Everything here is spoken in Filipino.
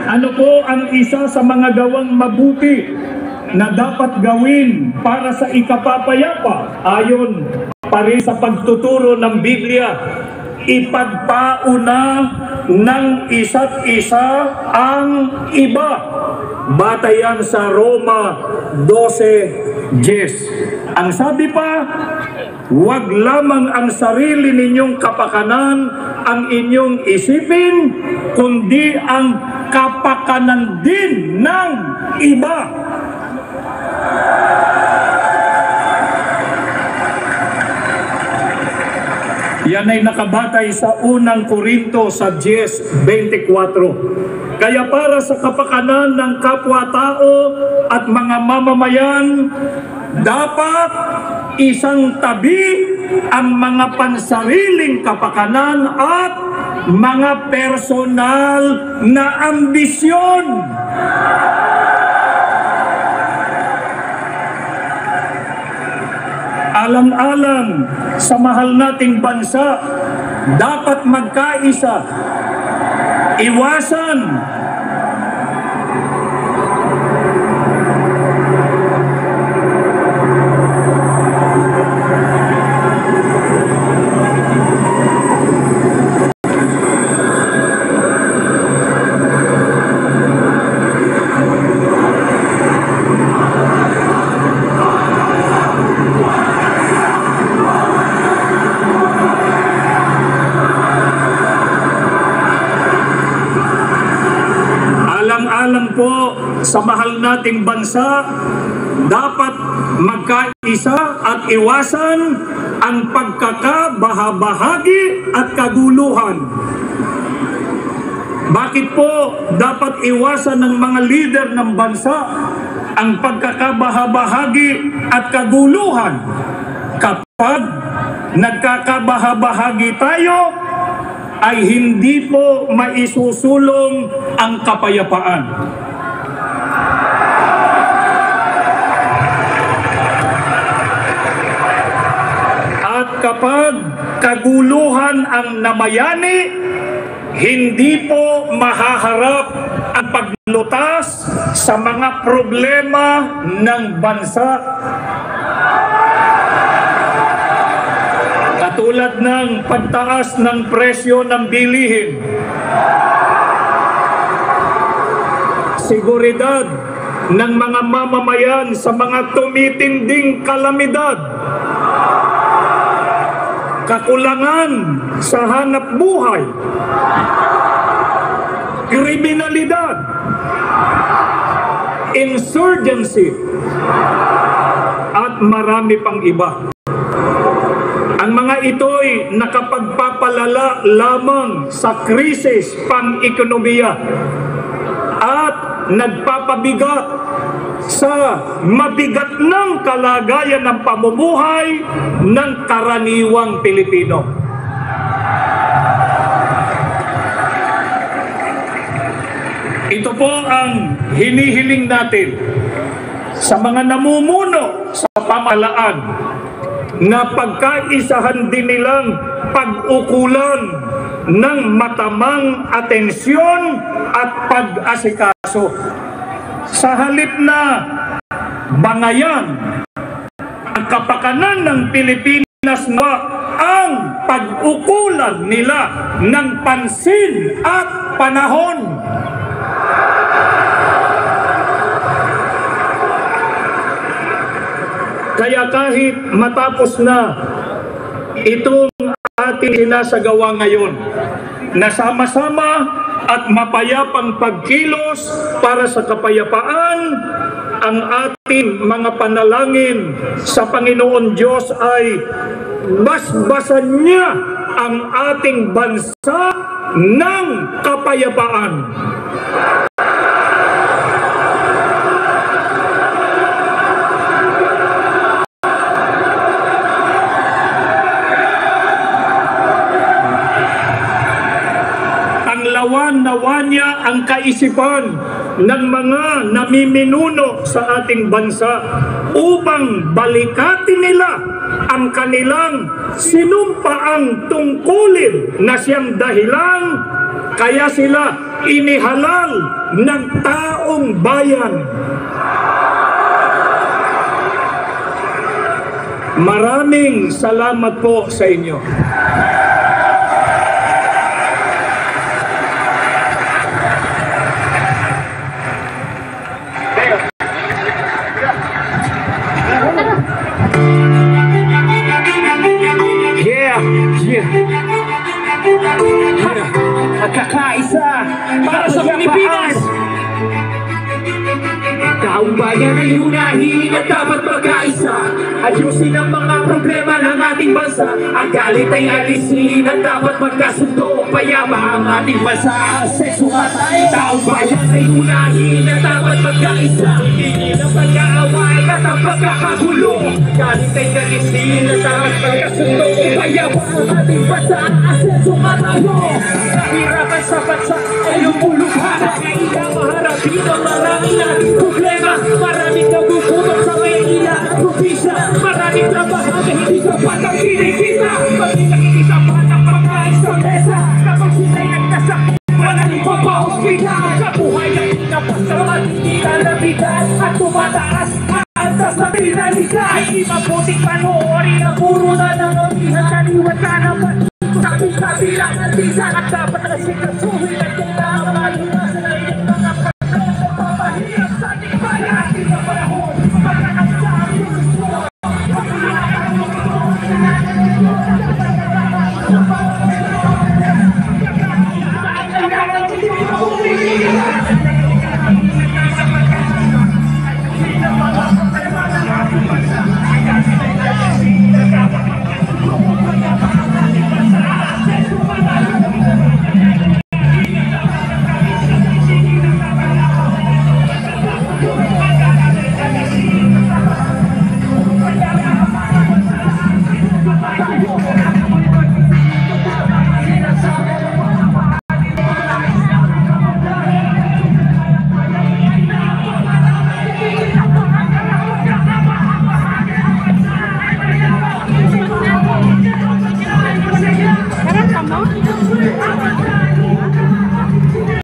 Ano po ang isa sa mga gawang mabuti na dapat gawin para sa ikapapayapa ayon pa rin sa pagtuturo ng Biblia? Ipagpauna ng isa't isa ang iba. Batayan sa Roma 12:10. Ang sabi pa, huwag lamang ang sarili ninyong kapakanan ang inyong isipin, kundi ang kapakanan din ng iba. Yan ay nakabatay sa unang Korinto sa 10:24. Kaya para sa kapakanan ng kapwa-tao at mga mamamayan, dapat isang tabi ang mga pansariling kapakanan at mga personal na ambisyon. Alang-alang sa mahal nating bansa, dapat magkaisa. Iwasan po sa mahal nating bansa, dapat magkaisa at iwasan ang pagkakabahabahagi at kaguluhan. Bakit po dapat iwasan ng mga leader ng bansa ang pagkakabahabahagi at kaguluhan? Kapag nagkakabahabahagi tayo, ay hindi po maisusulong ang kapayapaan. At kapag kaguluhan ang namayani, hindi po mahaharap ang paglutas sa mga problema ng bansa. Katulad ng pagtaas ng presyo ng bilihin, seguridad ng mga mamamayan sa mga tumitinding kalamidad, kakulangan sa hanap buhay, kriminalidad, insurgency, at marami pang iba. Ang mga ito'y nakapagpapalala lamang sa krisis pang-ekonomiya at nagpapabigat sa mabigat ng kalagayan ng pamumuhay ng karaniwang Pilipino. Ito po ang hinihiling natin sa mga namumuno sa pamahalaan, na pagkaisahan din nilang pag-ukulan ng matamang atensyon at pag-asikaso. Sa halip na bangayan ang kapakanan ng Pilipinas na ang pag-ukulan nila ng pansin at panahon. Kaya kahit matapos na itong ating sinasagawa ngayon, na sama-sama at mapayapang pagkilos para sa kapayapaan, ang ating mga panalangin sa Panginoon Diyos ay basbasan niya ang ating bansa ng kapayapaan. Nawa niya ang kaisipan ng mga namiminuno sa ating bansa upang balikatin nila ang kanilang sinumpaang tungkulin na siyang dahilan Kaya sila inihalal ng taong bayan. Maraming salamat po sa inyo. Magkakaisa para sa Pilipinas. Taong bayan ay unahin at dapat magkaisa. Ayusin ang mga problema ng ating bansa. Ang galit ay alisin at dapat magkasundo. Payama ang ating bansa. Asenso nga tayo. Taong bayan ay unahin at dapat magkaisa. Hindi ng pag-aaway at ang pagkakagulo. Galit ay alisin at dapat magkasundo. Payama ang ating bansa. Asenso nga tayo. Kahirapan sa bansa ay lumuluhan. Kailangan maharapin ang maraming nating problema. Maraming nagugutom sa Maynila at probinsya. Maraming trabaho na hindi sapat ang kinikita. Pag nakikita pa ng pagkain sa mesa. Kapag sila'y nagkasakit, walang papahospital. Kabuhay ang pinapasalamat, hindi lalapitan. At tumataas ang antas na pinalika. Hindi mabuting panoorin ang puro na ng omihan. Kaliwat ka naman sa ating kabilang at isa. At dapat na